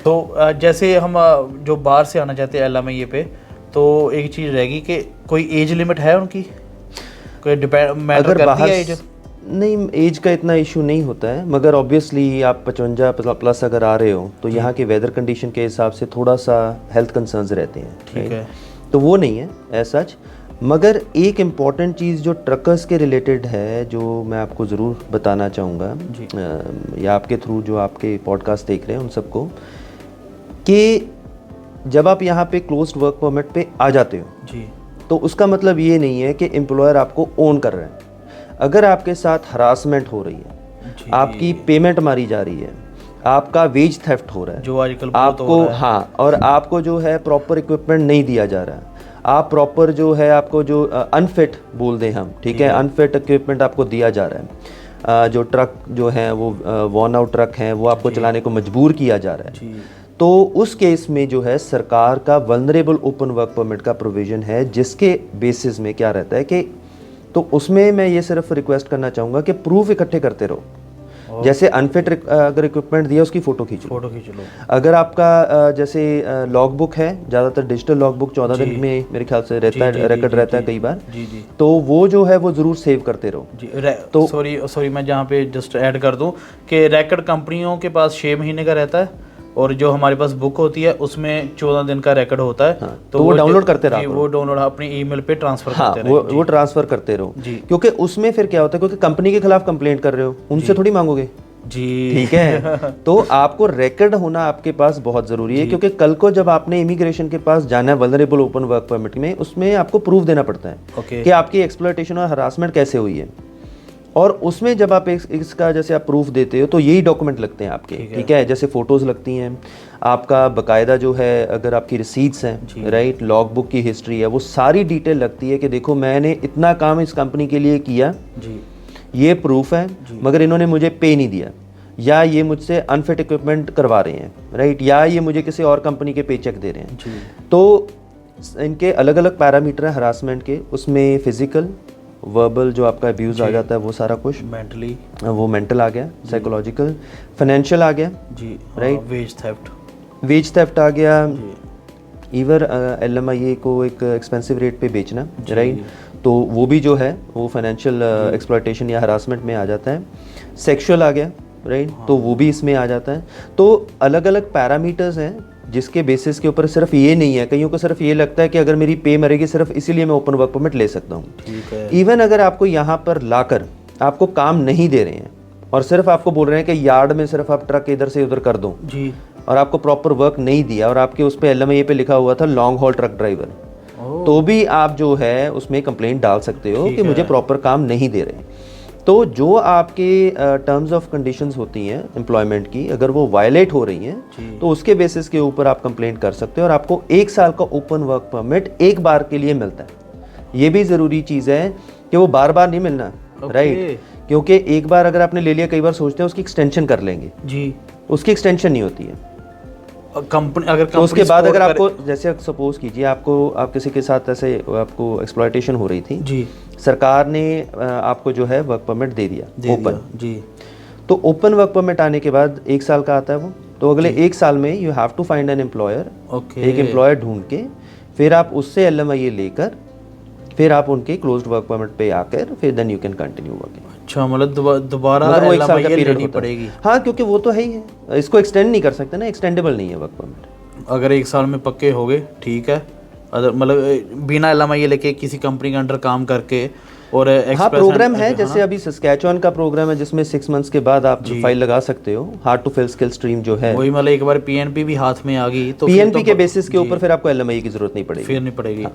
तो जैसे हम जो बाहर से आना चाहते हैं LMIA पे, तो एक चीज़ रहेगी कि कोई एज लिमिट है उनकी, कोई डिपेंड मैटर करती है एज? नहीं, एज का इतना इशू नहीं होता है, मगर ऑब्वियसली आप 55 प्लस अगर आ रहे हो तो यहाँ के वेदर कंडीशन के हिसाब से थोड़ा सा हेल्थ कंसर्न्स रहते हैं। ठीक है, तो वो नहीं है एज सच। मगर एक इम्पॉर्टेंट चीज़ जो ट्रकर्स के रिलेटेड है, जो मैं आपको ज़रूर बताना चाहूँगा या आपके थ्रू जो आपके पॉडकास्ट देख रहे हैं उन सबको, कि जब आप यहाँ पे क्लोज्ड वर्क परमिट पे आ जाते हो जी, तो उसका मतलब ये नहीं है कि एम्प्लॉयर आपको ओन कर रहे हैं। अगर आपके साथ हरासमेंट हो रही है, आपकी पेमेंट मारी जा रही है, आपका वेज थेफ्ट हो रहा है, जो आजकल आपको हाँ, और आपको जो है प्रॉपर इक्विपमेंट नहीं दिया जा रहा है, आप प्रॉपर जो है आपको जो अनफिट बोल दें हम, ठीक है, अनफिट इक्विपमेंट आपको दिया जा रहा है, जो ट्रक जो है वो वॉर्न आउट ट्रक हैं वो आपको चलाने को मजबूर किया जा रहा है, तो उस केस में जो है सरकार का वल्नरेबल ओपन वर्क परमिट का प्रोविज़न है, जिसके बेसिस में क्या रहता है कि तो उसमें मैं ये सिर्फ रिक्वेस्ट करना चाहूँगा कि प्रूफ इकट्ठे करते रहो। जैसे अनफिट अगर इक्विपमेंट दिया उसकी फ़ोटो खींच लो। अगर आपका जैसे लॉग बुक है, ज़्यादातर डिजिटल लॉग बुक 14 दिन में मेरे ख्याल से रहता है, रिकॉर्ड रहता है कई बार, तो वो जो है वो ज़रूर सेव करते रहो। तो सॉरी मैं जहाँ पे जस्ट ऐड कर दूँ कि रिकॉर्ड कंपनियों के पास 6 महीने का रहता है, और जो हमारे पास बुक होती है उसमें 14 दिन का रिकॉर्ड होता है। हाँ, तो वो डाउनलोड करते रहो, वो डाउनलोड अपनी ईमेल पे ट्रांसफर करते रहो। वो ट्रांसफर करते रहो, क्योंकि उसमें फिर क्या होता है, क्योंकि कंपनी के खिलाफ कंप्लेंट कर रहे हो, उनसे थोड़ी मांगोगे जी, ठीक है। तो आपको रिकॉर्ड होना आपके पास बहुत ज़रूरी है, क्योंकि कल को जब आपने इमिग्रेशन के पास जाना है वल्नरेबल ओपन वर्क परमिट में, उसमें आपको प्रूफ देना पड़ता है कि आपकी एक्सप्लॉयटेशन और हरासमेंट कैसे हुई है, और उसमें जब आप इसका जैसे आप प्रूफ देते हो तो यही डॉक्यूमेंट लगते हैं आपके, ठीक है, जैसे फ़ोटोज़ लगती हैं, आपका बकायदा जो है अगर आपकी रिसीट्स हैं, राइट, लॉग बुक की हिस्ट्री है, वो सारी डिटेल लगती है कि देखो मैंने इतना काम इस कंपनी के लिए किया जी, ये प्रूफ है, मगर इन्होंने मुझे पे नहीं दिया, या ये मुझसे अनफिट इक्विपमेंट करवा रहे हैं, राइट, या ये मुझे किसी और कंपनी के पे चेक दे रहे हैं। तो इनके अलग अलग पैरामीटर हैं हरासमेंट के, उसमें फिजिकल, वर्बल जो आपका अब्यूज़ आ जाता है वो सारा कुछ, मेंटली, वो मेंटल आ गया, साइकोलॉजिकल, फाइनेंशियल आ गया जी, राइट, वेज थेफ्ट आ गया, इवन LMIA को एक एक्सपेंसिव रेट पे बेचना, राइट, तो वो भी जो है वो फाइनेंशियल एक्सप्लॉयटेशन या हरासमेंट में आ जाता है। सेक्सुअल आ गया, राइट, तो वो भी इसमें आ जाता है। तो अलग अलग पैरामीटर्स हैं जिसके बेसिस के ऊपर सिर्फ ये नहीं है, कईयों को सिर्फ ये लगता है कि अगर मेरी पे मरेगी सिर्फ इसीलिए मैं ओपन वर्क परमिट ले सकता हूँ। इवन अगर आपको यहाँ पर लाकर आपको काम नहीं दे रहे हैं और सिर्फ आपको बोल रहे हैं कि यार्ड में सिर्फ आप ट्रक इधर से उधर कर दो जी, और आपको प्रॉपर वर्क नहीं दिया, और आपके उस पर LMIA पे लिखा हुआ था लॉन्ग हॉल ट्रक ड्राइवर, तो भी आप जो है उसमें कंप्लेंट डाल सकते हो कि मुझे प्रॉपर काम नहीं दे रहे। तो जो आपके टर्म्स ऑफ कंडीशंस होती हैं एम्प्लॉयमेंट की, अगर वो वायलेट हो रही हैं तो उसके बेसिस के ऊपर आप कंप्लेंट कर सकते हो, और आपको 1 साल का ओपन वर्क परमिट एक बार के लिए मिलता है। ये भी ज़रूरी चीज़ है कि वो बार बार नहीं मिलना, राइट, क्योंकि एक बार अगर आपने ले लिया, कई बार सोचते हैं उसकी एक्सटेंशन कर लेंगे जी, उसकी एक्सटेंशन नहीं होती है कंपनी। अगर तो उसके बाद अगर आपको जैसे सपोज कीजिए आप किसी के साथ ऐसे आपको एक्सप्लॉयटेशन हो रही थी जी, सरकार ने आपको जो है वर्क परमिट दे दिया ओपन जी, तो ओपन वर्क परमिट आने के बाद 1 साल का आता है वो, तो अगले 1 साल में you have to find an employer, एक एम्प्लॉयर ढूंढ के फिर आप उससे LMIA लेकर फिर आप उनके क्लोज्ड वर्क परमिट पे आकर फिर then you can continue working. अच्छा, मतलब दोबारा वो 1 साल का पीरियड लेनी पड़ेगी? हाँ, क्योंकि वो तो है ही है, इसको एक्सटेंड नहीं कर सकते ना, एक्सटेंडेबल नहीं है वर्क परमिट। अगर 1 साल में पक्के हो गए ठीक है, अगर मतलब बिना LMIA लेके किसी कंपनी के अंडर काम करके, और हाँ प्रोग्राम है, जैसे अभी सस्कैचुअन का प्रोग्राम है जिसमें 6 मंथ्स के बाद आप फाइल लगा सकते हो, hard to fill skill stream जो है वही, मतलब एक बार PNP भी हाथ में आ गई तो PNP के बेसिस के ऊपर फिर आपको LMIA की जरूरत नहीं पड़ेगी, फिर नहीं पड़ेगी।